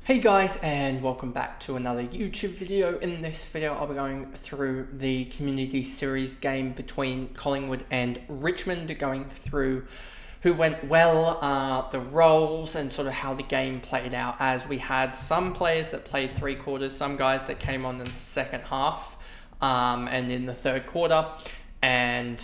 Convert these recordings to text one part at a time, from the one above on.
Hey guys, and welcome back to another YouTube video. In this video I'll be going through the community series game between Collingwood and Richmond, going through who went well, the roles, and sort of how the game played out, as we had some players that played 3/4, some guys that came on in the second half and in the third quarter, and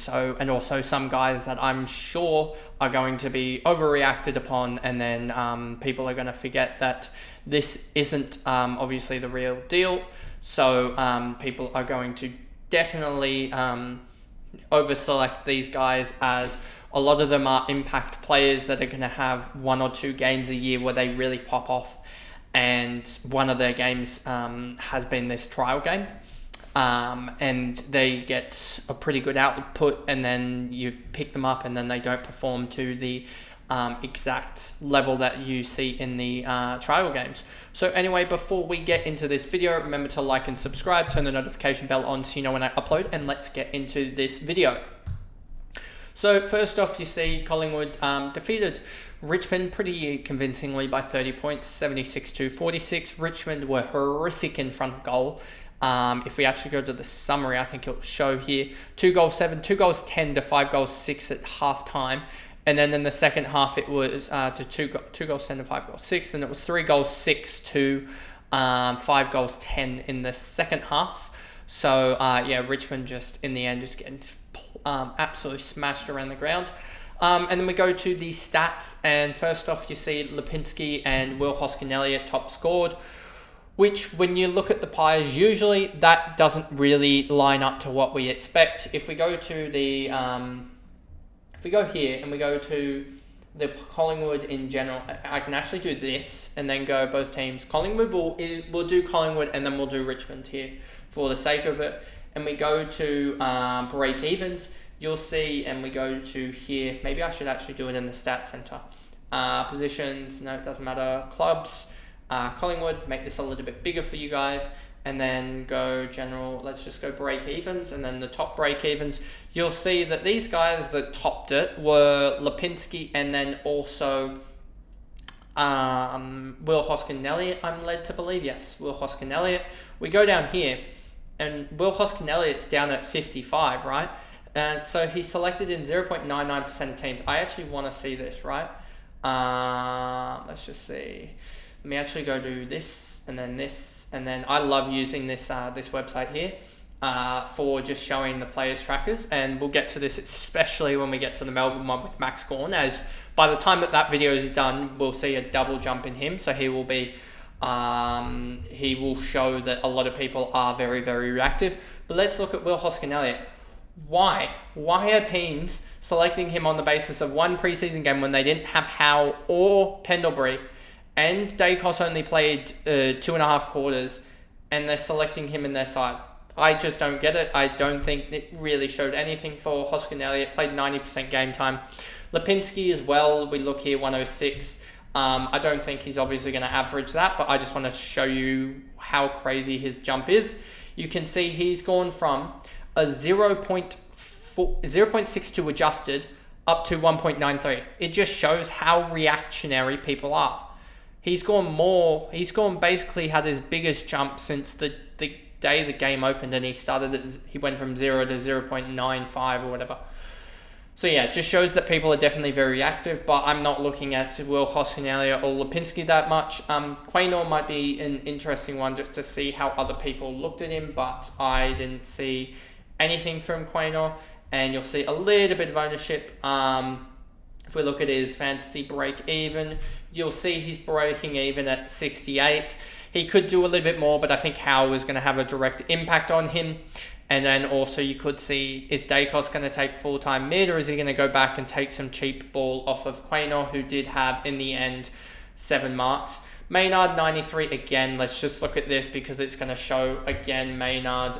also some guys that I'm sure are going to be overreacted upon, and then people are going to forget that this isn't obviously the real deal. So people are going to definitely over-select these guys, as a lot of them are impact players that are going to have 1 or 2 games a year where they really pop off, and one of their games has been this trial game. And they get a pretty good output, and then you pick them up and then they don't perform to the exact level that you see in the trial games. So anyway, before we get into this video, remember to like and subscribe, turn the notification bell on so you know when I upload, and let's get into this video. So first off, you see Collingwood defeated Richmond pretty convincingly by 30 points, 76-46. Richmond were horrific in front of goal. If we actually go to the summary, I think it'll show here 2 goals 7, 2 goals 10 to 5 goals 6 at half time. And then in the second half, it was to 2 goals 10 to 5 goals 6. And it was 3 goals 6 to 5 goals 10 in the second half. So yeah, Richmond just in the end just getting absolutely smashed around the ground. And then we go to the stats, and first off you see Lipinski and Will Hoskin-Elliott top scored, which when you look at the Pies, usually that doesn't really line up to what we expect. If we go to the if we go here and we go to the Collingwood in general, I can actually do this and then go both teams. Collingwood we'll do Collingwood, and then we'll do Richmond here for the sake of it. And we go to break evens, you'll see, and we go to here. Maybe I should actually do it in the stats center. Positions, no, it doesn't matter. Clubs, Collingwood, make this a little bit bigger for you guys, and then go general. Let's just go break evens, and then the top break evens, you'll see that these guys that topped it were Lipinski and then also Will Hoskin-Elliott, I'm led to believe. Yes, Will Hoskin-Elliott. We go down here, and Will Hoskin-Elliott's down at 55, right? And so he's selected in 0.99% of teams. I actually want to see this, right? Let's just see. Let me actually go do this, and then I love using this this website here for just showing the players trackers, and we'll get to this especially when we get to the Melbourne one with Max Gawn, as by the time that video is done, we'll see a double jump in him. So he will be he will show that a lot of people are very, very reactive. But let's look at Will Hoskin-Elliott. Why are teams selecting him on the basis of one preseason game when they didn't have Howe or Pendlebury, and Dacos only played 2.5 quarters, and they're selecting him in their side? I just don't get it. I don't think it really showed anything for Hoskin-Elliott. Played 90% game time. Lipinski as well, we look here, 106. I don't think he's obviously going to average that, but I just want to show you how crazy his jump is. You can see he's gone from a 0.62 adjusted up to 1.93. It just shows how reactionary people are. He's gone basically had his biggest jump since the day the game opened, and he went from 0 to 0.95 or whatever. So yeah, it just shows that people are definitely very reactive, but I'm not looking at Will Hoskin-Elliott or Lipinski that much. Quaynor might be an interesting one just to see how other people looked at him, but I didn't see anything from Quaynor, and you'll see a little bit of ownership. If we look at his fantasy break even, you'll see he's breaking even at 68. He could do a little bit more, but I think Howe is going to have a direct impact on him. And then also you could see, is Dacos going to take full-time mid, or is he going to go back and take some cheap ball off of Quaynor, who did have, in the end, 7 marks. Maynard, 93. Again, let's just look at this because it's going to show, again, Maynard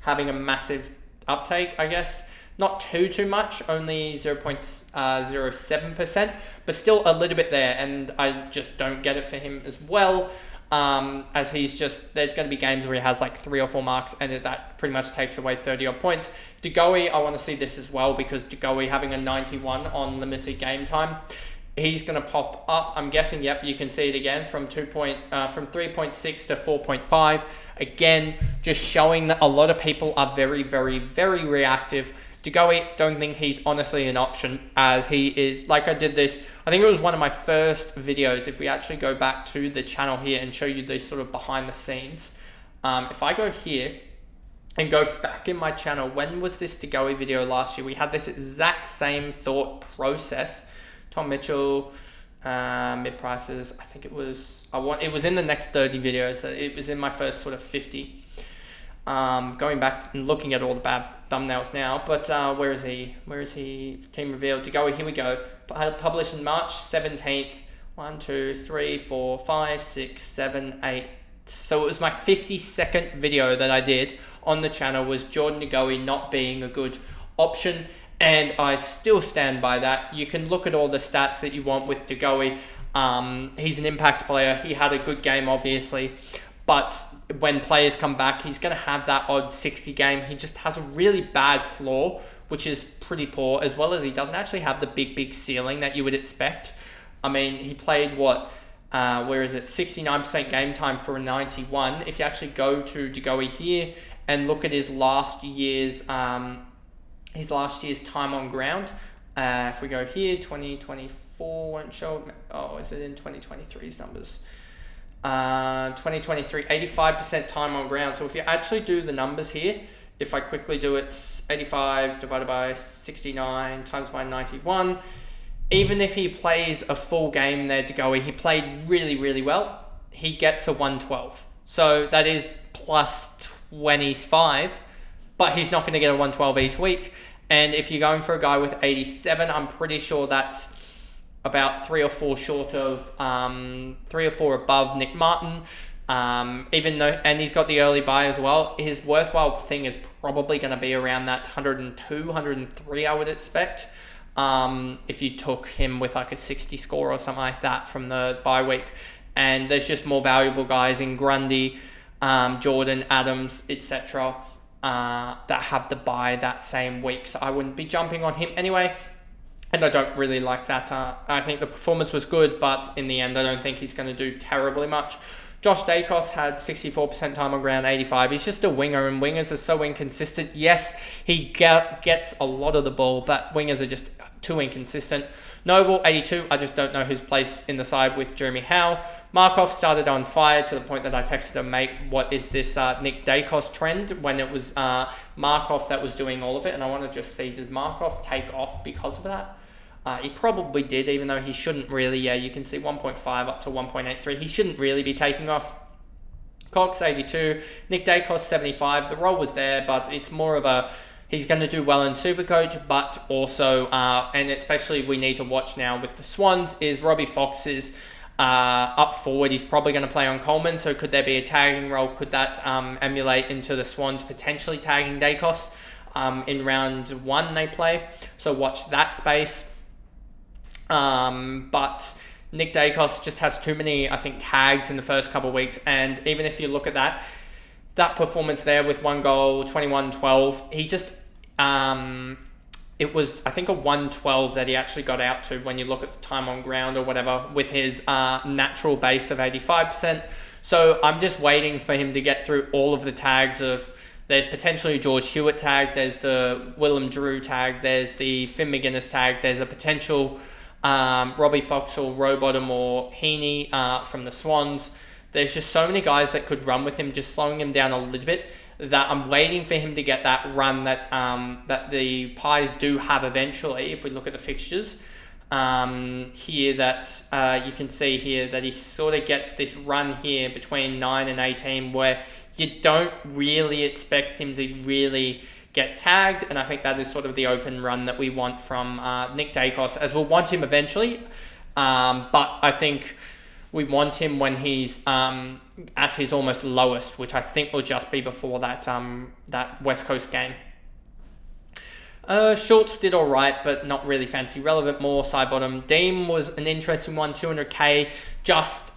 having a massive uptake, I guess. Not too much, only 0.07%, but still a little bit there, and I just don't get it for him as well. As he's just, there's going to be games where he has like 3 or 4 marks, and that pretty much takes away 30 odd points. De Goey, I want to see this as well, because De Goey having a 91 on limited game time he's going to pop up. I'm guessing, yep, you can see it again from 3.6 to 4.5. Again, just showing that a lot of people are very, very, very reactive. Degoe, don't think he's honestly an option, as he is, like I did this, I think it was one of my first videos, if we actually go back to the channel here and show you this sort of behind the scenes. If I go here and go back in my channel, when was this Degoe video last year? We had this exact same thought process. Tom Mitchell, mid prices, I think it was, it was in the next 30 videos, so it was in my first sort of 50. Going back and looking at all the bad thumbnails now, but where is he? Team revealed. Degoe, here we go. Published in March 17th. 1, 2, 3, 4, 5, 6, 7, 8. So it was my 52nd video that I did on the channel, was Jordan Degoe not being a good option, and I still stand by that. You can look at all the stats that you want with Degoe. He's an impact player. He had a good game, obviously, but when players come back, he's going to have that odd 60 game. He just has a really bad floor, which is pretty poor, as well as he doesn't actually have the big ceiling that you would expect. I mean, he played 69% game time for a 91. If you actually go to Degoe here and look at his last year's time on ground, if we go here, 2024 won't show. Oh, is it in 2023's numbers? 2023, 85% time on ground. So if you actually do the numbers here, if I quickly do it, 85 divided by 69 times by 91. Even if he plays a full game there, Degoe, he played really well. He gets a 112. So that is plus 25, but he's not going to get a 112 each week. And if you're going for a guy with 87, I'm pretty sure that's about 3 or 4 short of 3 or 4 above Nick Martin. Even though, and he's got the early buy as well. His worthwhile thing is probably going to be around that 102, 103, I would expect. If you took him with like a 60 score or something like that from the bye week. And there's just more valuable guys in Grundy, Jordan, Adams, etc. That have the bye that same week. So I wouldn't be jumping on him anyway. And I don't really like that. I think the performance was good, but in the end, I don't think he's going to do terribly much. Josh Dacos had 64% time on ground, 85. He's just a winger, and wingers are so inconsistent. Yes, he gets a lot of the ball, but wingers are just too inconsistent. Noble, 82. I just don't know his place in the side with Jeremy Howe. Markov started on fire to the point that I texted him, mate, what is this Nick Dacos trend? When it was Markov that was doing all of it. And I want to just see, does Markov take off because of that? He probably did, even though he shouldn't really. Yeah, you can see 1.5 up to 1.83. He shouldn't really be taking off. Cox, 82. Nick Dacos, 75. The role was there, but it's more of a, he's going to do well in Supercoach, but also, and especially we need to watch now with the Swans, is Robbie Fox's up forward. He's probably going to play on Coleman, so could there be a tagging role? Could that emulate into the Swans potentially tagging Dacos in round 1 they play? So watch that space. But Nick Dacos just has too many, I think, tags in the first couple of weeks. And even if you look at that performance there with 1 goal, 21-12, he just, it was, I think, a 112 that he actually got out to when you look at the time on ground or whatever with his natural base of 85%. So I'm just waiting for him to get through all of the tags of, there's potentially a George Hewitt tag, there's the Willem Drew tag, there's the Finn McGuinness tag, there's a potential Robbie Fox or Rowbottom or Heaney from the Swans. There's just so many guys that could run with him, just slowing him down a little bit, that I'm waiting for him to get that run that that the Pies do have eventually. If we look at the fixtures here, that you can see here that he sort of gets this run here between 9 and 18 where you don't really expect him to really get tagged, and I think that is sort of the open run that we want from Nick Dacos, as we'll want him eventually, but I think we want him when he's at his almost lowest, which I think will just be before that that West Coast game. Schultz did all right, but not really fancy relevant. More side bottom. Deem was an interesting one, 200k, just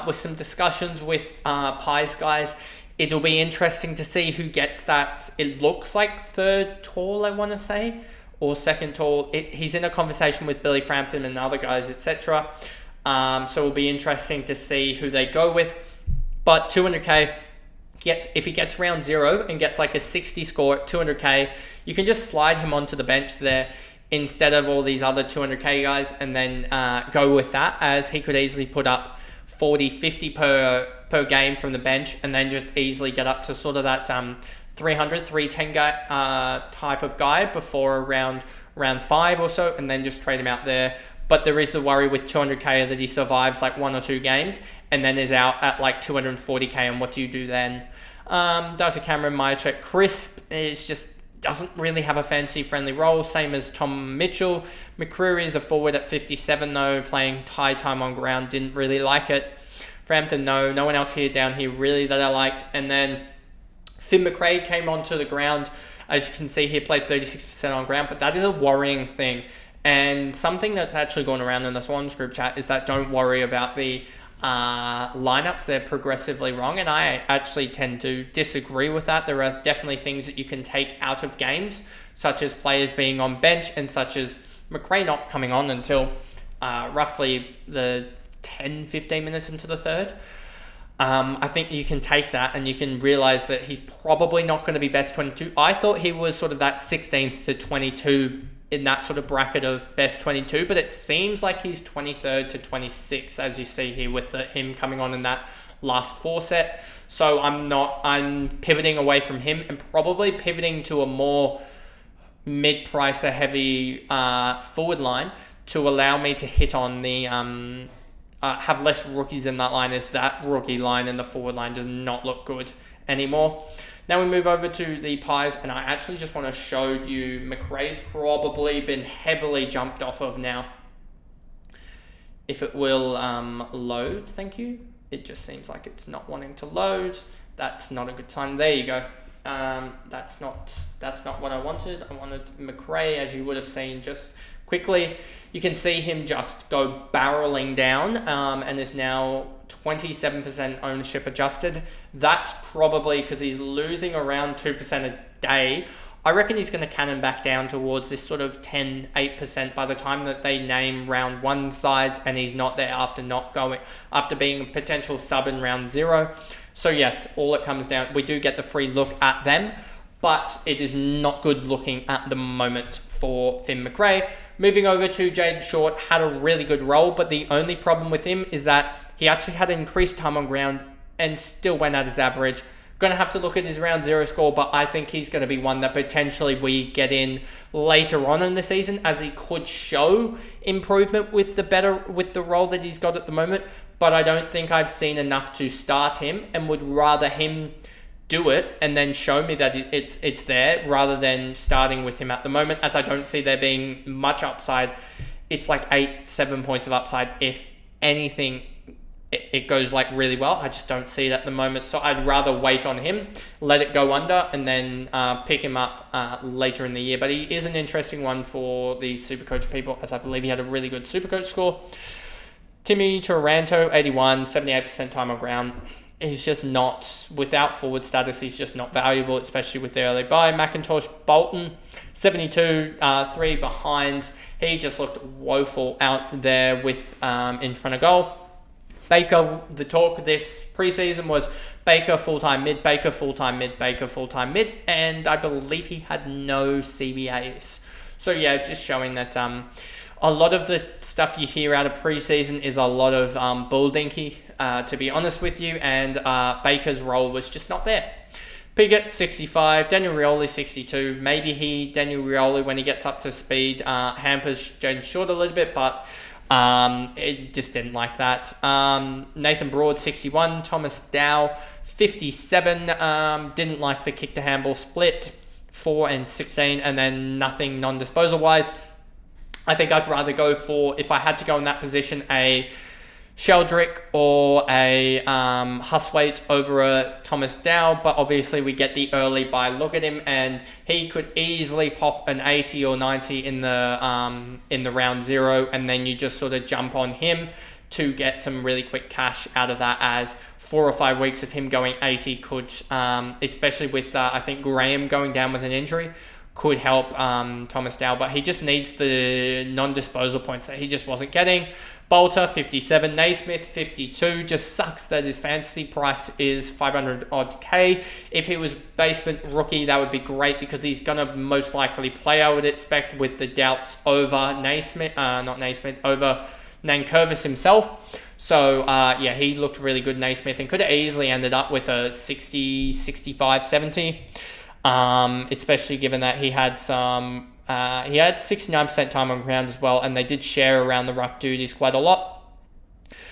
with some discussions with Pies guys. It'll be interesting to see who gets that. It looks like third tall, I want to say, or second tall. He's in a conversation with Billy Frampton and other guys, etc. So it'll be interesting to see who they go with. But 200k, if he gets round 0 and gets like a 60 score at 200k, you can just slide him onto the bench there instead of all these other 200k guys, and then go with that, as he could easily put up 40, 50 per game from the bench, and then just easily get up to sort of that 300, 310 guy, type of guy before around round 5 or so, and then just trade him out there. But there is the worry with 200k that he survives like 1 or 2 games and then is out at like 240k, and what do you do then? Darcy Cameron, Myercheck, Crisp is just doesn't really have a fancy friendly role, same as Tom Mitchell. McCreary is a forward at 57 though, playing high time on ground, didn't really like it. Frampton, no one else here down here really that I liked. And then Finn McRae came onto the ground. As you can see here, played 36% on ground, but that is a worrying thing. And something that's actually going around in the Swans group chat is that don't worry about the lineups, they're progressively wrong, and I actually tend to disagree with that. There are definitely things that you can take out of games, such as players being on bench, and such as McRae not coming on until roughly the 10-15 minutes into the third. I think you can take that and you can realise that he's probably not going to be best 22. I thought he was sort of that 16th to 22 in that sort of bracket of best 22, but it seems like he's 23rd to 26th, as you see here with him coming on in that last 4 set. So I'm pivoting away from him and probably pivoting to a more mid-pricer heavy forward line to allow me to hit on the have less rookies in that line, as that rookie line and the forward line does not look good anymore. Now we move over to the Pies, and I actually just want to show you McRae's probably been heavily jumped off of now. If it will load, thank you. It just seems like it's not wanting to load. That's not a good sign. There you go. That's not what I wanted. I wanted McRae, as you would have seen just quickly. You can see him just go barreling down, and is now 27% ownership adjusted. That's probably because he's losing around 2% a day. I reckon he's going to cannon back down towards this sort of 8% by the time that they name round 1 sides, and he's not there after being a potential sub in round 0. So yes, all it comes down, we do get the free look at them, but it is not good looking at the moment for Finn McRae. Moving over to Jade Short, had a really good role, but the only problem with him is that he actually had increased time on ground and still went at his average. Going to have to look at his round 0 score, but I think he's going to be one that potentially we get in later on in the season, as he could show improvement with the role that he's got at the moment. But I don't think I've seen enough to start him, and would rather him do it and then show me that it's there, rather than starting with him at the moment, as I don't see there being much upside. It's like 8-7 points of upside, if anything. It goes like really well. I just don't see it at the moment, so I'd rather wait on him, let it go under, and then pick him up later in the year. But he is an interesting one for the Supercoach people, as I believe he had a really good Supercoach score. Timmy Taranto, 81, 78% time on ground. He's just not, without forward status, he's just not valuable, especially with the early bye. McIntosh Bolton, 72, 3 behinds. He just looked woeful out there with in front of goal. Baker, the talk this preseason was Baker full-time mid, Baker full-time mid, Baker full-time mid, and I believe he had no CBAs. So yeah, just showing that a lot of the stuff you hear out of preseason is a lot of bull dinky, to be honest with you, and Baker's role was just not there. Piggott, 65, Daniel Rioli, 62. Maybe Daniel Rioli, when he gets up to speed, hampers Jaden Short a little bit, but it just didn't like that. Nathan Broad, 61. Thomas Dow, 57. Didn't like the kick to handball split, 4 and 16, and then nothing non-disposal wise. I think I'd rather go for, if I had to go in that position, a Sheldrick or a Huswaite over a Thomas Dow, but obviously we get the early buy look at him, and he could easily pop an 80 or 90 in the round 0, and then you just sort of jump on him to get some really quick cash out of that, as 4 or 5 weeks of him going 80 could, especially with I think Graham going down with an injury, could help Thomas Dow, but he just needs the non-disposal points that he just wasn't getting. Bolter, 57. Naismith, 52. Just sucks that his fantasy price is 500 odd K. If he was basement rookie, that would be great because he's going to most likely play, I would expect, with the doubts over Naismith, over Nankervis himself. So, yeah, he looked really good, Naismith, and could have easily ended up with a 60, 65, 70. Especially given that he had some... he had 69% time on ground as well, and they did share around the ruck duties quite a lot.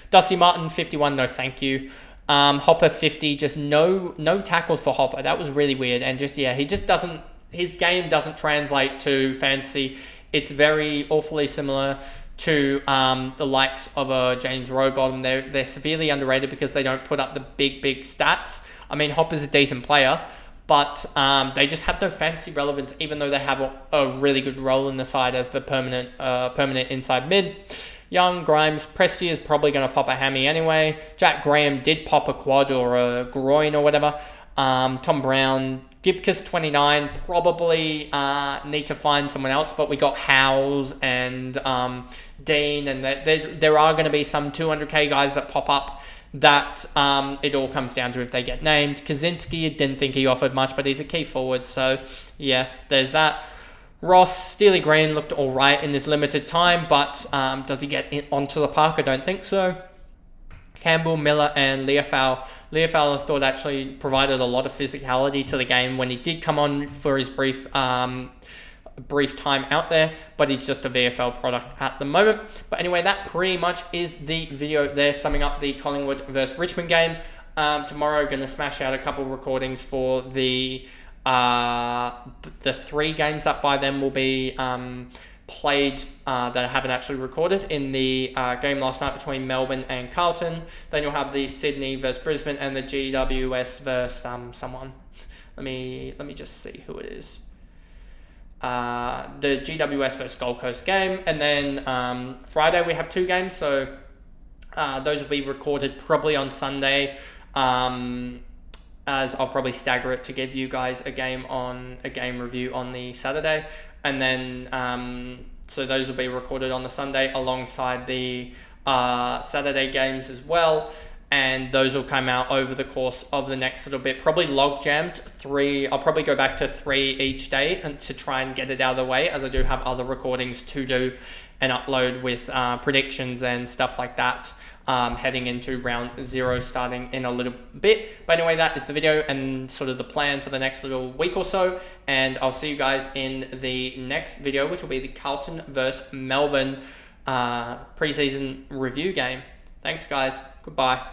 Dusty Martin, 51, no thank you. Hopper, 50, just no tackles for Hopper. That was really weird, and just, yeah, he just doesn't... His game doesn't translate to fantasy. It's very awfully similar to the likes of a James Rowbottom. They're severely underrated because they don't put up the big stats. I mean, Hopper's a decent player, but they just have no fantasy relevance, even though they have a really good role in the side as the permanent inside mid. Young, Grimes, Presti is probably going to pop a hammy anyway. Jack Graham did pop a quad or a groin or whatever. Tom Brown, Gibcus, 29, probably need to find someone else, but we got Howes and Dean, and there are going to be some 200k guys that pop up that it all comes down to if they get named. Kaczynski, didn't think he offered much, but he's a key forward, so yeah, there's that. Ross, Steely Green looked all right in this limited time, but does he get onto the park? I don't think so. Campbell, Miller, and Leofau. Leofau, I thought, actually provided a lot of physicality to the game when he did come on for his brief time out there, but he's just a VFL product at the moment. But anyway, that pretty much is the video there, summing up the Collingwood versus Richmond game. Tomorrow, going to smash out a couple recordings for the 3 games that by then will be played that I haven't actually recorded in the game last night between Melbourne and Carlton. Then you'll have the Sydney versus Brisbane and the GWS versus someone. Let me just see who it is. The GWS versus Gold Coast game, and then Friday we have 2 games, so those will be recorded probably on Sunday, as I'll probably stagger it to give you guys a game review on the Saturday, and then so those will be recorded on the Sunday alongside the Saturday games as well. And those will come out over the course of the next little bit, probably log jammed 3. I'll probably go back to 3 each day and to try and get it out of the way, as I do have other recordings to do and upload with predictions and stuff like that, heading into round 0 starting in a little bit. But anyway, that is the video and sort of the plan for the next little week or so, and I'll see you guys in the next video, which will be the Carlton versus Melbourne preseason review game. Thanks guys, goodbye.